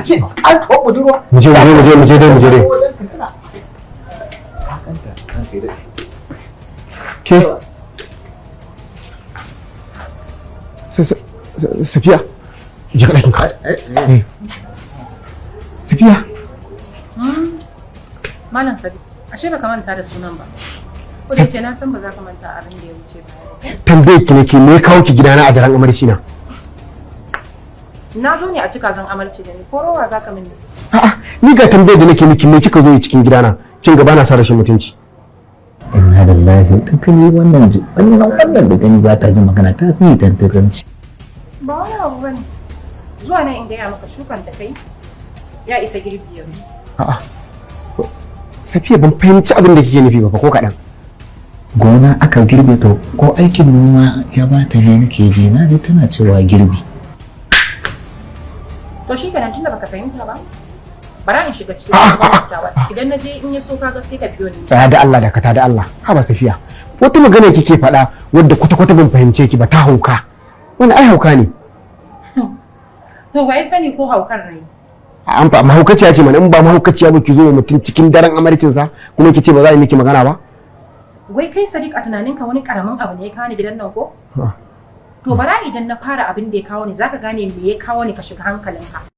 ce an ko budurwa. Mu je dai. Ke Safiya, je ka ɗakin ka. Safiya. Malam Sadiq, ashe baka manta da sunan ba. Ko da ce na san ba za ka manta abin da ya wuce ba. Tambaye ki nake me kawo ki gidana a daren amarci na? Na zo ne a cika zan amarci da ni, ko rowa za ka mini? A'a, ni ga tambayar da nake miki me kika zo yi cikin gidana? Kin gaba na sa rashin mutunci. Inna lillahi dan kai wannan da gani ba ta jin magana ta fi tantaranci. Ba wani abu bane. Zuwa nan in gaya maka shukan da kai ya isa girbi yanzu. A'a. Safiya ban fahimci abin da kike nufi ba ko kaɗan. Gona aka girbe to ko aikin noma ya bata ne nake ji na dai tana cewa girbi. To shi kenan tunda baka fahimta ba. Bara in shiga cikin fahimtawa. Idan na je in ya so kaga sai ka biyo ni. Tsaya da Allah dakata da Allah. Ha ba Safiya. Wata magana kike faɗa wadda kwata-kwata ban fahimce ki ba ta hauka. Wani ai hauka ne. To wai sani ko haukar ne? An fa mahaukaciya ce mana in ba mahaukaciya ba ki zo mutum cikin daren amarcinsa kuma ki ce ba za a yi miki magana ba? Wai kai Sadiq a tunaninka wani karamin abu ne ya kawo ni gidan nan ko? To bara idan na fara abin da ya kawo ni zaka gane me ya kawo ni ka shiga hankalinka.